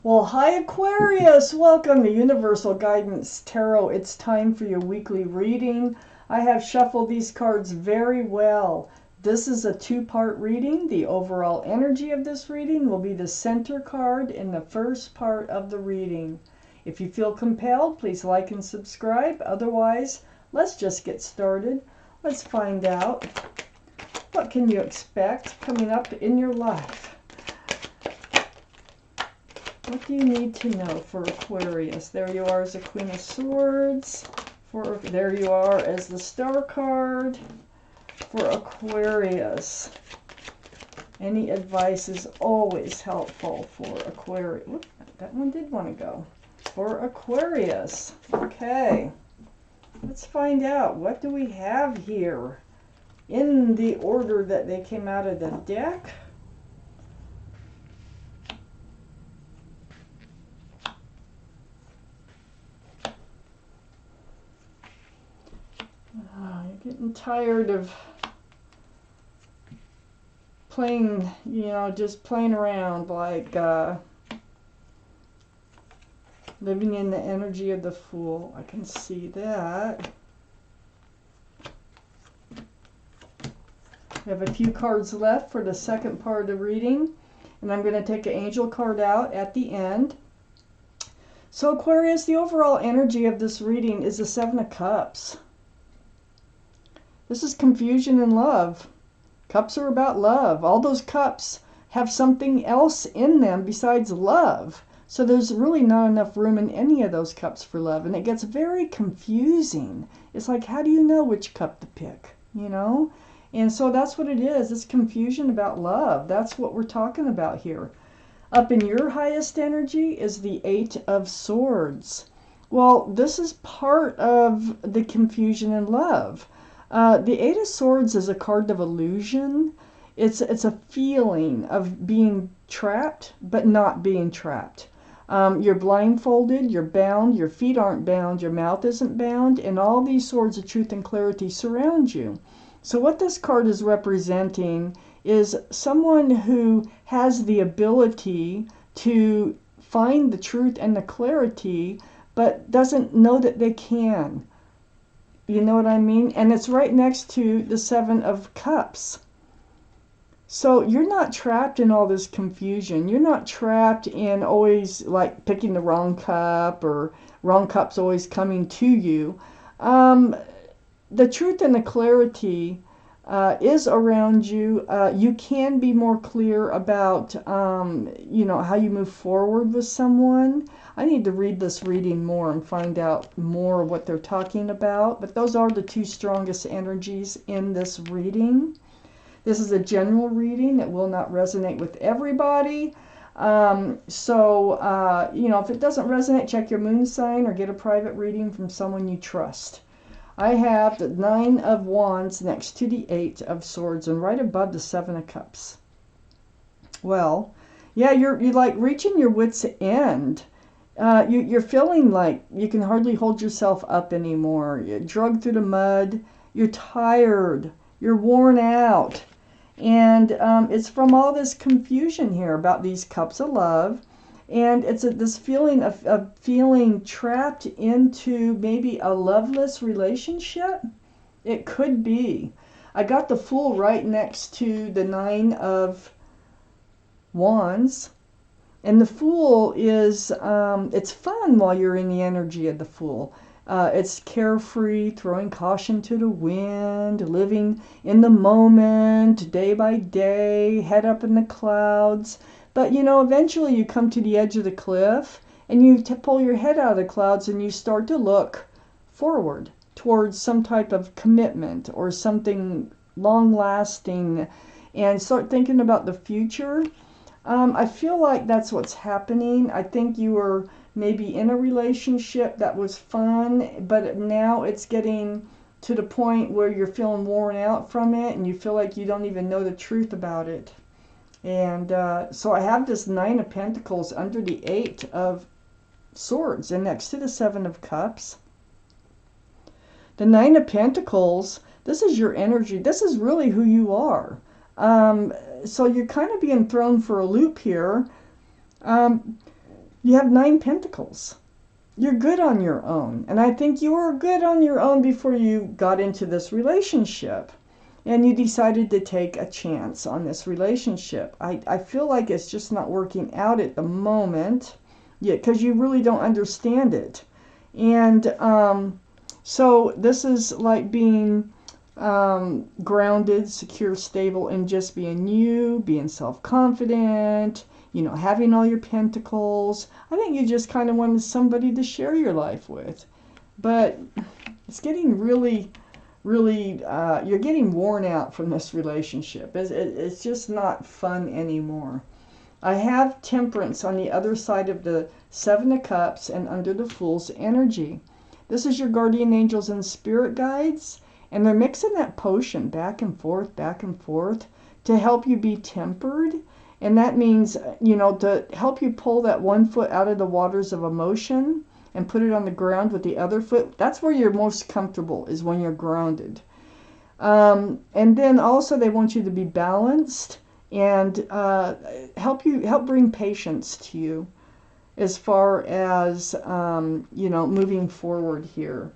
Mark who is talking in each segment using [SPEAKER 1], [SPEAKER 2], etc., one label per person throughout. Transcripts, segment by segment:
[SPEAKER 1] Well, hi Aquarius! Welcome to Universal Guidance Tarot. It's time for your weekly reading. I have shuffled these cards very well. This is a two-part reading. The overall energy of this reading will be the center card in the first part of the reading. If you feel compelled, please like and subscribe. Otherwise, let's just get started. Let's find out what can you expect coming up in your life. What do you need to know for Aquarius? There you are as a Queen of Swords. There you are as the Star card for Aquarius. Any advice is always helpful for Aquarius. Oop, that one did want to go. For Aquarius. Okay. Let's find out. What do we have here in the order that they came out of the deck? You're getting tired of playing, just playing around, like living in the energy of the Fool. I can see that. We have a few cards left for the second part of the reading, and I'm going to take an angel card out at the end. So Aquarius, the overall energy of this reading is the Seven of Cups. This is confusion and love. Cups are about love. All those cups have something else in them besides love. So there's really not enough room in any of those cups for love. And it gets very confusing. It's like, how do you know which cup to pick? And so that's what it is. It's confusion about love. That's what we're talking about here. Up in your highest energy is the Eight of Swords. Well, this is part of the confusion and love. The Eight of Swords is a card of illusion. It's a feeling of being trapped, but not being trapped. You're blindfolded, you're bound, your feet aren't bound, your mouth isn't bound, and all these swords of truth and clarity surround you. So what this card is representing is someone who has the ability to find the truth and the clarity, but doesn't know that they can. You know what I mean? And it's right next to the Seven of Cups. So you're not trapped in all this confusion. You're not trapped in always like picking the wrong cup or wrong cups always coming to you. The truth and the clarity is around you. You can be more clear about, how you move forward with someone. I need to read this reading more and find out more what they're talking about. But those are the two strongest energies in this reading. This is a general reading that will not resonate with everybody. If it doesn't resonate, check your moon sign or get a private reading from someone you trust. I have the Nine of Wands next to the Eight of Swords and right above the Seven of Cups. Well, yeah, you're like reaching your wit's end. You're feeling like you can hardly hold yourself up anymore. You're dragged through the mud. You're tired. You're worn out. And it's from all this confusion here about these cups of love. And it's this feeling of feeling trapped into maybe a loveless relationship. It could be. I got the Fool right next to the Nine of Wands. And the Fool is, it's fun while you're in the energy of the Fool. It's carefree, throwing caution to the wind, living in the moment, day by day, head up in the clouds. But, eventually you come to the edge of the cliff and you pull your head out of the clouds and you start to look forward towards some type of commitment or something long-lasting and start thinking about the future. I feel like that's what's happening. I think you were maybe in a relationship that was fun, but now it's getting to the point where you're feeling worn out from it and you feel like you don't even know the truth about it. And so I have this Nine of Pentacles under the Eight of Swords and next to the Seven of Cups. The Nine of Pentacles, this is your energy. This is really who you are. So you're kind of being thrown for a loop here. You have 9 pentacles. You're good on your own. And I think you were good on your own before you got into this relationship. And you decided to take a chance on this relationship. I feel like it's just not working out at the moment yet because you really don't understand it. And so this is like being grounded, secure, stable, and just being you, being self-confident, you know, having all your pentacles. I think you just kind of wanted somebody to share your life with. But it's getting really, you're getting worn out from this relationship. It's just not fun anymore. I have Temperance on the other side of the 7 of Cups and under the Fool's energy. This is your guardian angels and spirit guides. And they're mixing that potion back and forth to help you be tempered. And that means, you know, to help you pull that one foot out of the waters of emotion and put it on the ground with the other foot. That's where you're most comfortable, is when you're grounded. And then also they want you to be balanced and help bring patience to you as far as, you know, moving forward here.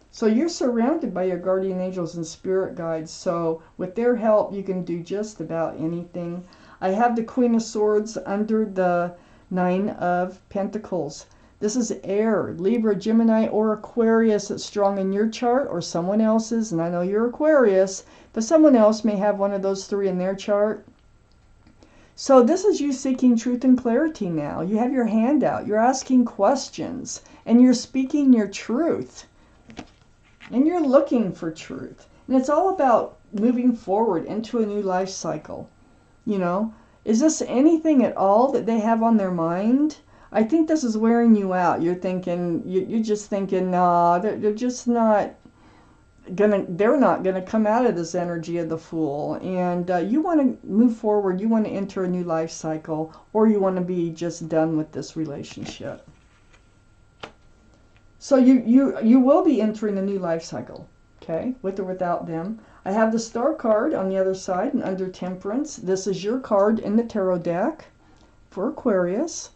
[SPEAKER 1] So you're surrounded by your guardian angels and spirit guides. So with their help, you can do just about anything. I have the Queen of Swords under the 9 of Pentacles. This is air, Libra, Gemini, or Aquarius that's strong in your chart or someone else's. And I know you're Aquarius, but someone else may have one of those 3 in their chart. So this is you seeking truth and clarity now. You have your hand out. You're asking questions and you're speaking your truth. And you're looking for truth. And it's all about moving forward into a new life cycle. You know, is this anything at all that they have on their mind? I think this is wearing you out. You're thinking, you're just thinking, nah, they're just not they're not gonna come out of this energy of the Fool. And you want to move forward. You want to enter a new life cycle, or you want to be just done with this relationship. So you will be entering a new life cycle, okay, with or without them. I have the Star card on the other side and under Temperance. This is your card in the tarot deck for Aquarius.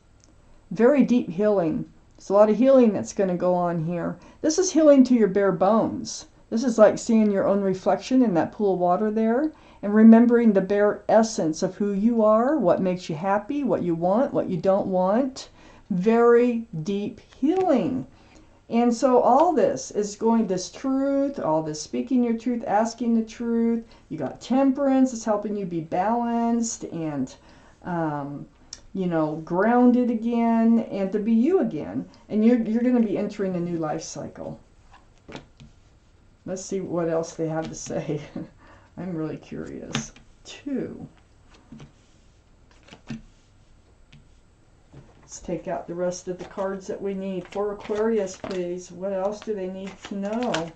[SPEAKER 1] Very deep healing. There's a lot of healing that's going to go on here. This is healing to your bare bones. This is like seeing your own reflection in that pool of water there and remembering the bare essence of who you are, what makes you happy, what you want, what you don't want. Very deep healing. And so all this is going, this truth, all this speaking your truth, asking the truth. You got Temperance, it's helping you be balanced and, you know, grounded again and to be you again. And you're going to be entering a new life cycle. Let's see what else they have to say. I'm really curious. 2. Let's take out the rest of the cards that we need. For Aquarius, please. What else do they need to know?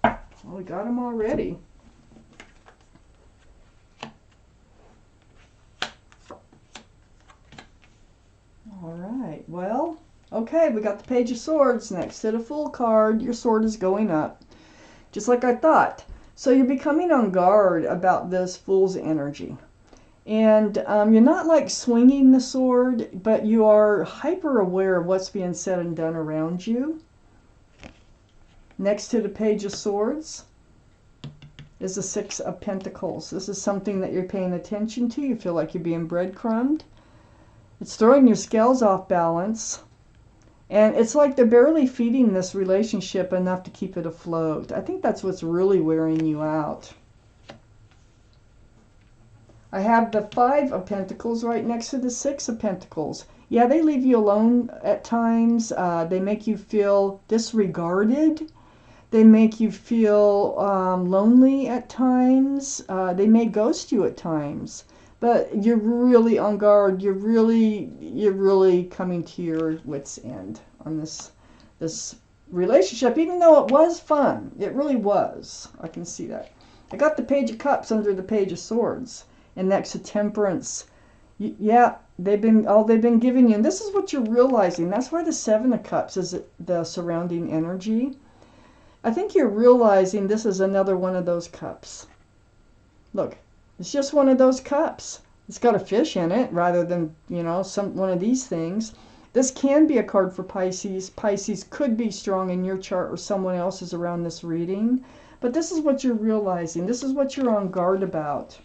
[SPEAKER 1] Well, we got them already. All right. Well, okay, we got the Page of Swords next to the Fool card. Your sword is going up, just like I thought. So you're becoming on guard about this Fool's energy. And you're not like swinging the sword, but you are hyper aware of what's being said and done around you. Next to the Page of Swords is the 6 of Pentacles. This is something that you're paying attention to. You feel like you're being breadcrumbed. It's throwing your scales off balance. And it's like they're barely feeding this relationship enough to keep it afloat. I think that's what's really wearing you out. I have the 5 of Pentacles right next to the 6 of Pentacles. Yeah, they leave you alone at times. They make you feel disregarded. They make you feel lonely at times. They may ghost you at times. But you're really on guard. You're really coming to your wit's end on this relationship, even though it was fun. It really was. I can see that. I got the Page of Cups under the Page of Swords. And next to Temperance, yeah, they've been giving you. And this is what you're realizing. That's why the 7 of Cups is the surrounding energy. I think you're realizing this is another one of those cups. Look, it's just one of those cups. It's got a fish in it rather than, you know, one of these things. This can be a card for Pisces. Pisces could be strong in your chart or someone else's around this reading. But this is what you're realizing. This is what you're on guard about.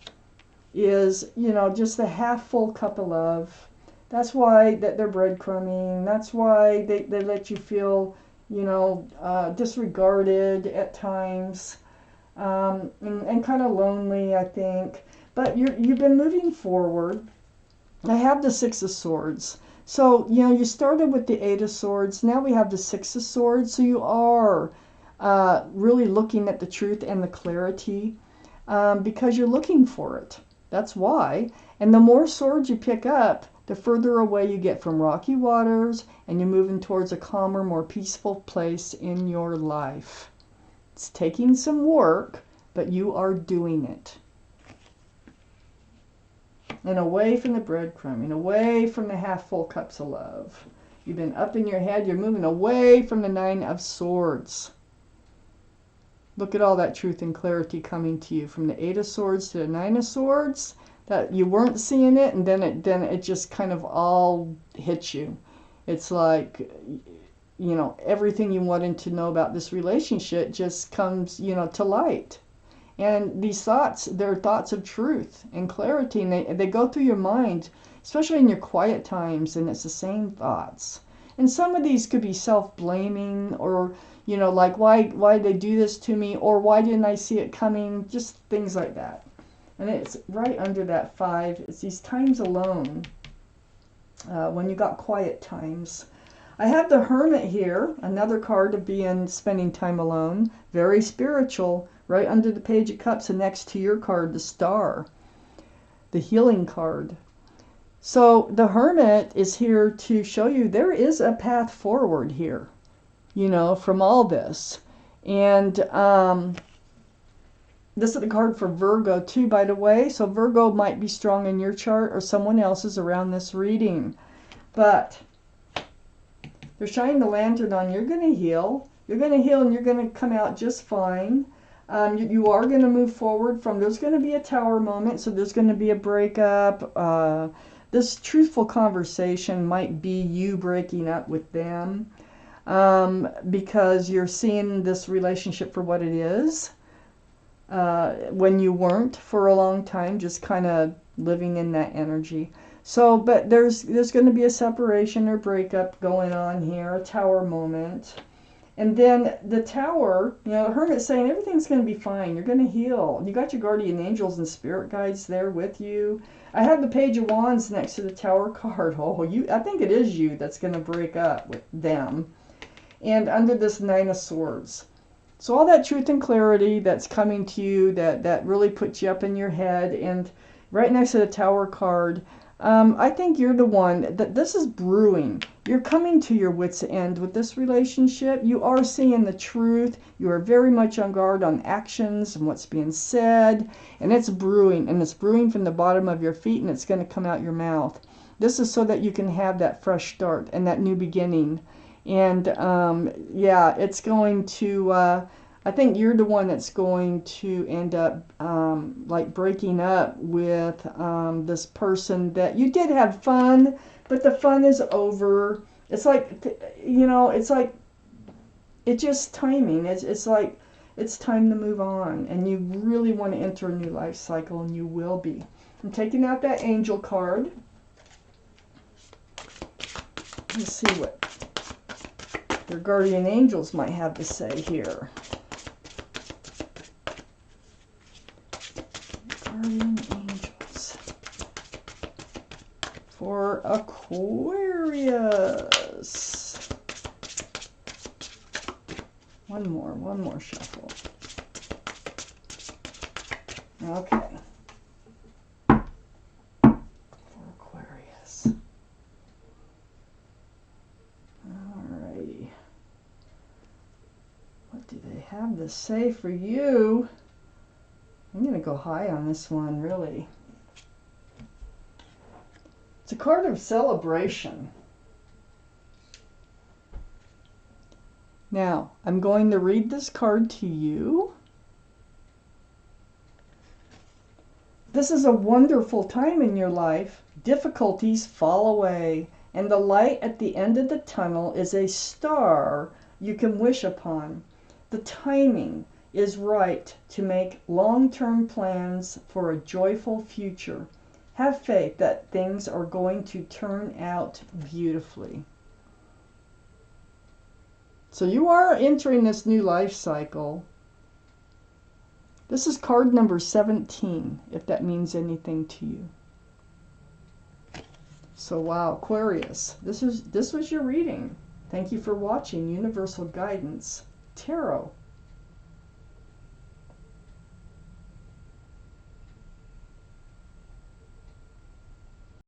[SPEAKER 1] Is, you know, just the half full cup of love. That's why that they're breadcrumbing. That's why they let you feel, you know, disregarded at times. And kind of lonely, I think. But you've been moving forward. I have the Six of Swords. So, you know, you started with the Eight of Swords. Now we have the Six of Swords. So you are really looking at the truth and the clarity because you're looking for it. That's why. And the more swords you pick up, the further away you get from rocky waters, and you're moving towards a calmer, more peaceful place in your life. It's taking some work, but you are doing it. And away from the breadcrumbing, away from the half full cups of love. You've been up in your head, you're moving away from the Nine of Swords. Look at all that truth and clarity coming to you from the Eight of Swords to the Nine of Swords. That you weren't seeing it, and then it just kind of all hits you. It's like, you know, everything you wanted to know about this relationship just comes, you know, to light. And these thoughts, they're thoughts of truth and clarity, and they go through your mind, especially in your quiet times, and it's the same thoughts. And some of these could be self-blaming, or, you know, like, why did they do this to me, or why didn't I see it coming, just things like that. And it's right under that 5. It's these times alone, when you got quiet times. I have the Hermit here, another card of spending time alone, very spiritual, right under the Page of Cups and next to your card, the Star, the healing card. So the Hermit is here to show you there is a path forward here, you know, from all this. And this is the card for Virgo too, by the way. So Virgo might be strong in your chart or someone else's around this reading. But they're shining the lantern on. You're going to heal. You're going to heal, and you're going to come out just fine. You are going to move forward from, there's going to be a tower moment, so there's going to be a breakup. This truthful conversation might be you breaking up with them because you're seeing this relationship for what it is. When you weren't for a long time, just kind of living in that energy. So, but there's going to be a separation or breakup going on here, a tower moment. And then the Tower, you know, the Hermit's saying everything's going to be fine. You're going to heal. You got your guardian angels and spirit guides there with you. I have the Page of Wands next to the Tower card. Oh, I think it is you that's going to break up with them. And under this Nine of Swords. So all that truth and clarity that's coming to you, that really puts you up in your head. And right next to the Tower card, I think you're the one that this is brewing. You're coming to your wit's end with this relationship. You are seeing the truth. You are very much on guard on actions and what's being said. And it's brewing. And it's brewing from the bottom of your feet, and it's going to come out your mouth. This is so that you can have that fresh start and that new beginning. And yeah, it's going to... I think you're the one that's going to end up like breaking up with this person that you did have fun, but the fun is over. It's like, you know, it's like, it's just timing. It's like, it's time to move on, and you really want to enter a new life cycle, and you will be. I'm taking out that angel card. Let's see what your guardian angels might have to say here. Guardian angels for Aquarius. One more shuffle. Okay. For Aquarius. Alrighty. What do they have to say for you? I'm going to go high on this one, really. It's a card of celebration. Now, I'm going to read this card to you. This is a wonderful time in your life. Difficulties fall away, and the light at the end of the tunnel is a star you can wish upon. The timing is right to make long-term plans for a joyful future. Have faith that things are going to turn out beautifully. So you are entering this new life cycle. This is card number 17, if that means anything to you. So wow, Aquarius, this was your reading. Thank you for watching Universal Guidance Tarot.